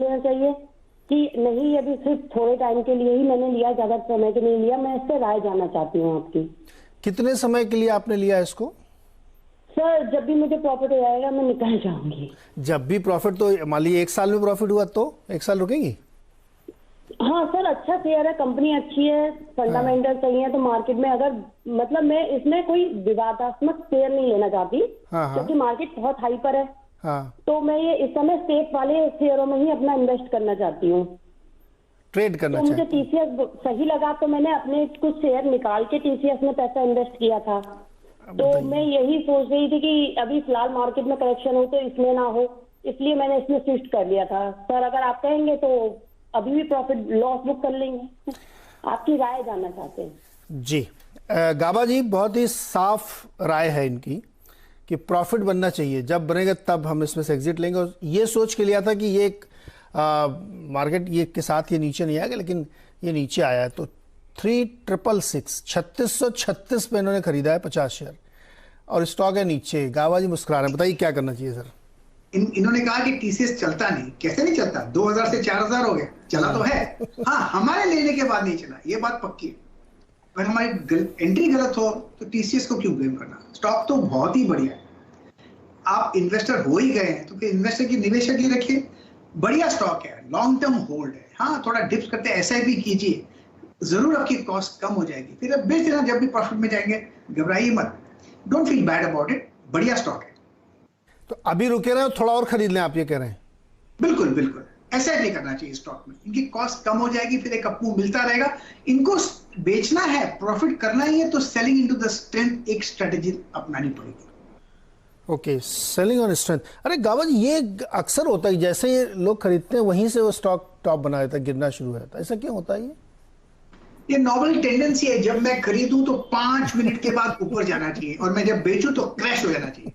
लेना चाहिए कि नहीं, अभी सिर्फ थोड़े टाइम के लिए ही मैंने लिया, ज्यादा समय के लिए लिया। मैं इससे राय जानना चाहती हूँ आपकी। कितने समय के लिए आपने लिया इसको? सर, जब भी मुझे प्रॉफिट हो जाएगा मैं निकल जाऊंगी। जब भी प्रॉफिट, तो मान लीजिए 1 साल में प्रॉफिट हुआ तो 1 साल रुकेंगी? हाँ सर, अच्छा शेयर है, कंपनी अच्छी है, फंडामेंटल सही है, तो मार्केट में अगर मतलब मैं इसमें कोई विवादात्मक शेयर नहीं लेना चाहती, हाँ हाँ क्योंकि मार्केट बहुत हाई पर है। हाँ। तो मैं ये इस समय सेफ वाले शेयरों में ही अपना इन्वेस्ट करना चाहती हूँ। ट्रेड करना तो मुझे चाहते हैं। टीसीएस सही लगा, तो मैंने अपने कुछ शेयर निकाल के टीसीएस में पैसा इन्वेस्ट किया था। तो मैं यही सोच रही थी कि अभी फिलहाल मार्केट में करेक्शन हो तो इसमें ना हो, इसलिए मैंने इसमें स्विच कर लिया था। सर, अगर आप कहेंगे तो अभी भी प्रॉफिट लॉस बुक कर लेंगे। आपकी राय जानना चाहते हैं। जी, गाबा जी, बहुत ही साफ राय है इनकी कि प्रॉफिट बनना चाहिए, जब बनेगा तब हम इसमें से एग्जिट लेंगे। और ये सोच के लिया था कि ये एक मार्केट ये के साथ ये नीचे नहीं आएगा, लेकिन ये नीचे आया है। तो 3666 3636 पे इन्होंने खरीदा है 50 शेयर और स्टॉक है नीचे। गाबा जी मुस्कुरा रहे हैं, बताइए क्या करना चाहिए सर? इन्होंने कहा कि टीसीएस चलता नहीं। कैसे नहीं चलता? 2000 से 4000 हो गया, चला तो है। हाँ, हमारे लेने के बाद नहीं चला, ये बात पक्की है। अगर हमारी एंट्री गलत हो तो टीसीएस को क्यों ब्लेम करना? स्टॉक तो बहुत ही बढ़िया है। आप इन्वेस्टर हो ही गए हैं तो फिर इन्वेस्टर की निवेशक ही रखिए। बढ़िया स्टॉक है, लॉन्ग टर्म होल्ड है। हाँ, थोड़ा डिप्स करते एसआईपी कीजिए, जरूर आपकी कॉस्ट कम हो जाएगी, फिर अब बेच देना जब भी प्रॉफिट में जाएंगे। घबराइए मत, don't feel bad about it, बढ़िया स्टॉक है। तो अभी रुके रहे थोड़ा और खरीद लें, आप ये कह रहे हैं? बिल्कुल बिल्कुल, ऐसा नहीं करना चाहिए स्टॉक में। इनकी कॉस्ट कम हो जाएगी, फिर एक अपमूव मिलता रहेगा। इनको बेचना है, प्रॉफिट करना ही है, तो सेलिंग इनटू द स्ट्रेंथ एक स्ट्रेटेजी अपनानी पड़ेगी। Okay, selling on strength. अरे गाबा जी, ये अक्सर होता है, जैसे ये लोग खरीदते हैं वहीं से वो स्टॉक टॉप बना देता है, गिरना शुरू हो जाता है। ऐसा क्यों होता है? ये नॉर्मल टेंडेंसी है। जब मैं खरीदूं तो 5 मिनट के बाद ऊपर जाना चाहिए, और मैं जब बेचूं तो क्रैश हो जाना चाहिए।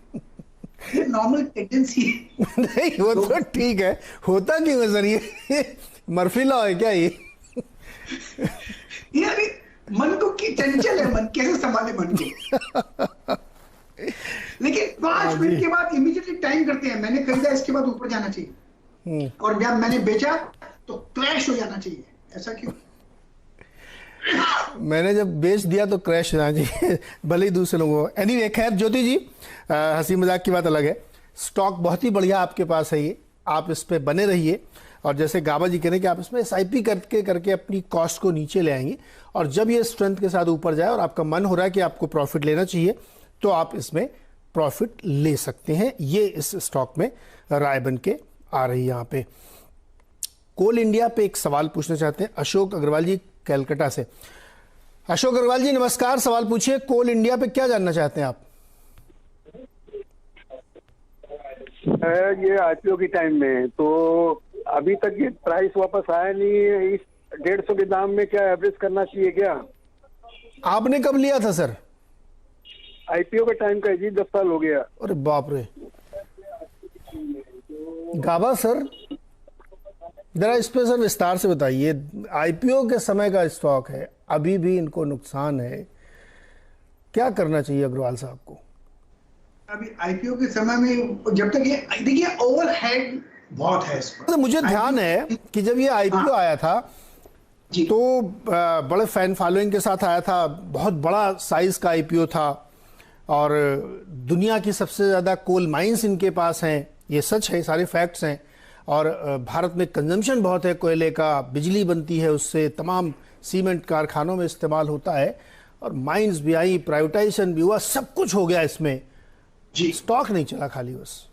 ये नॉर्मल टेंडेंसी है। नहीं, वो तो ठीक है, होता क्यों है सर? ये मर्फी लॉ है क्या ये? अभी मन को की चंचल है, मन कैसे संभाले मन को। लेकिन 5 मिनट के बाद इमीडिएटली टाइम करते हैं, मैंने खरीदा इसके बाद ऊपर जाना चाहिए, और जब मैंने बेचा तो क्रैश हो जाना चाहिए। ऐसा क्यों? मैंने जब बेच दिया तो क्रैश होना चाहिए, भले ही दूसरे लोगों को। एनीवे, खैर ज्योति जी, हंसी मजाक की बात अलग है। स्टॉक बहुत ही बढ़िया आपके पास है, ये आप इस पे बने रहिए। और जैसे गाबा जी कह रहे हैं कि आप इसमें एसआईपी करके अपनी कॉस्ट को नीचे ले आएंगे, और जब ये स्ट्रेंथ के साथ ऊपर जाए और आपका मन हो रहा है कि आपको प्रॉफिट लेना चाहिए, तो आप इसमें प्रॉफिट ले सकते हैं। ये इस स्टॉक में राय बन के आ रही है। यहाँ पे कोल इंडिया पे एक सवाल पूछना चाहते हैं अशोक अग्रवाल जी कैलकाटा से। अशोक अग्रवाल जी नमस्कार, सवाल पूछिए। कोल इंडिया पे क्या जानना चाहते हैं आप? ये आईपीओ की टाइम में तो अभी तक ये प्राइस वापस आया नहीं है। इस 150 के दाम में क्या एवरेज करना चाहिए क्या? आपने कब लिया था सर? आईपीओ के टाइम का जी 10 साल हो गया। अरे बाप रे। गाबा सर, जरा इस पे सर विस्तार से बताइए। आईपीओ के समय का स्टॉक है, अभी भी इनको नुकसान है, क्या करना चाहिए अग्रवाल साहब को? अभी आईपीओ के समय में जब तक ये देखिए ओवरहेड बहुत है इस पर। तो मुझे ध्यान है कि जब ये आईपीओ आया था तो बड़े फैन फॉलोइंग के साथ आया था, बहुत बड़ा साइज का आईपीओ था, और दुनिया की सबसे ज्यादा कोल माइंस इनके पास हैं, ये सच है, सारे फैक्ट्स हैं। और भारत में कंजम्पशन बहुत है कोयले का, बिजली बनती है उससे, तमाम सीमेंट कारखानों में इस्तेमाल होता है, और माइंस भी आई, प्राइवेटाइजेशन भी हुआ, सब कुछ हो गया इसमें जी। स्टॉक नहीं चला, खाली बस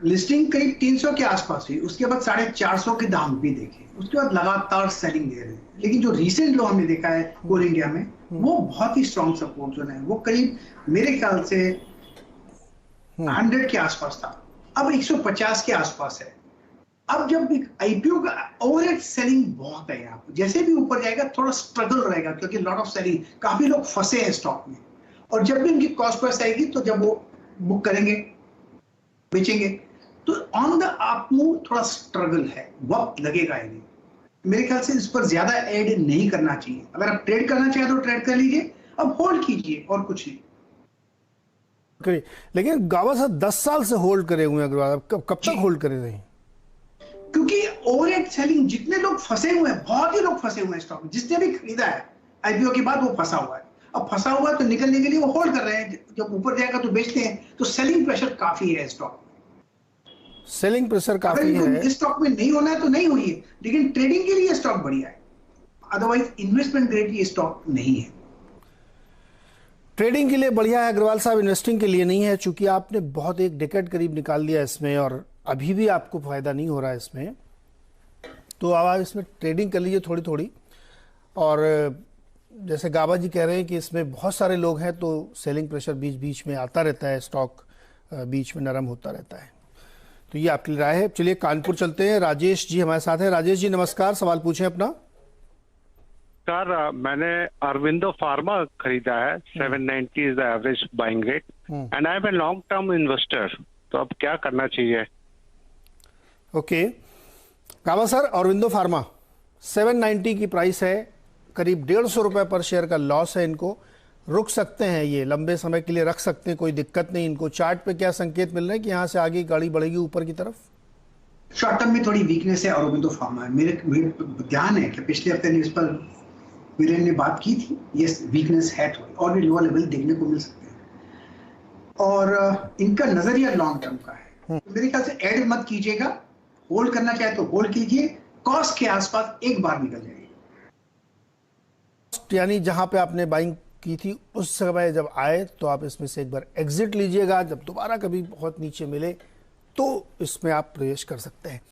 लिस्टिंग करीब 300 के आसपास हुई, उसके बाद 450 के दाम भी देखे, उसके बाद लगातार सेलिंग दे रहे हैं। लेकिन जो रिसेंट लो हमने देखा है कोल इंडिया में, वो बहुत ही स्ट्रॉन्ग सपोर्ट जोन है। वो करीब मेरे ख्याल से 100 के आसपास था, अब 150 के आसपास है। अब जब आईपीओ का ओवरहेड सेलिंग बहुत है, यहाँ जैसे भी ऊपर जाएगा थोड़ा स्ट्रगल रहेगा, क्योंकि लॉट ऑफ सेलिंग, काफी लोग फंसे हैं स्टॉक में। और जब भी उनकी कॉस्ट प्राइस आएगी तो जब वो बुक करेंगे, बेचेंगे, तो ऑन द अप मूव थोड़ा स्ट्रगल है, वक्त लगेगा इन्हें। मेरे ख्याल से इस पर ज्यादा ऐड नहीं करना चाहिए। अगर आप ट्रेड करना चाहें तो ट्रेड कर लीजिए, अब होल्ड कीजिए और कुछ नहीं। लेकिन गाबा साहब 10 साल से होल्ड करे हुए हैं अग्रवाल, कब तक होल्ड करे रहे? ओवरहेड सेलिंग, जितने लोग फंसे हुए हैं, बहुत ही लोग फंसे हुए हैं स्टॉक में, जिसने भी खरीदा है आईपीओ के बाद वो फंसा हुआ है। अब फंसा हुआ है तो निकलने के लिए वो होल्ड कर रहे हैं, जब ऊपर जाएगा तो बेचते हैं। तो सेलिंग प्रेशर काफी है स्टॉक में, सेलिंग प्रेशर काफी है। इस स्टॉक में नहीं होना है तो नहीं हुई है, लेकिन ट्रेडिंग के लिए स्टॉक बढ़िया है, अदरवाइज इन्वेस्टमेंट ग्रेड ये स्टॉक नहीं है। ट्रेडिंग के लिए बढ़िया है अग्रवाल साहब, इन्वेस्टिंग के लिए नहीं है, चूंकि आपने बहुत एक डेकेड करीब निकाल लिया इसमें और अभी भी आपको फायदा नहीं हो रहा है इसमें, तो अब आप इसमें ट्रेडिंग कर लीजिए थोड़ी थोड़ी। और जैसे गाबा जी कह रहे हैं कि इसमें बहुत सारे लोग हैं तो सेलिंग प्रेशर बीच बीच में आता रहता है, स्टॉक बीच में नरम होता रहता है। तो ये आपकी राय है। चलिए कानपुर चलते हैं, राजेश जी हमारे साथ हैं। राजेश जी नमस्कार, सवाल पूछें अपना। सर मैंने अरविंदो फार्मा खरीदा है, 790 is the average buying rate and I am a long term investor, तो अब क्या करना चाहिए? Okay Gaba sir, Aurobindo pharma 790 की प्राइस है, करीब 150 रुपए पर शेयर का लॉस है, इनको रुक सकते हैं, ये लंबे समय के लिए रख सकते हैं, कोई दिक्कत नहीं इनको। चार्ट पे क्या संकेत मिल रहे हैं कि यहाँ से आगे गाड़ी बढ़ेगी ऊपर की तरफ? शॉर्ट टर्म में थोड़ी वीकनेस है अरविंदो फार्मा। मेरे ध्यान है कि पिछले हफ्ते न्यूज पर वीरेन ने बात की थी, ये वीकनेस है थोड़ी, और भी लोअर लेवल देखने को मिल सकते हैं, और इनका नजरिया लॉन्ग टर्म का है। तो मेरे ख्याल से ऐड मत कीजिएगा, होल्ड करना चाहे तो होल्ड कीजिए, कॉस्ट के आसपास एक बार निकल जाएगी। यानी जहां पे आपने बाइंग की थी उस समय जब आए तो आप इसमें से एक बार एग्जिट लीजिएगा, जब दोबारा कभी बहुत नीचे मिले तो इसमें आप प्रवेश कर सकते हैं।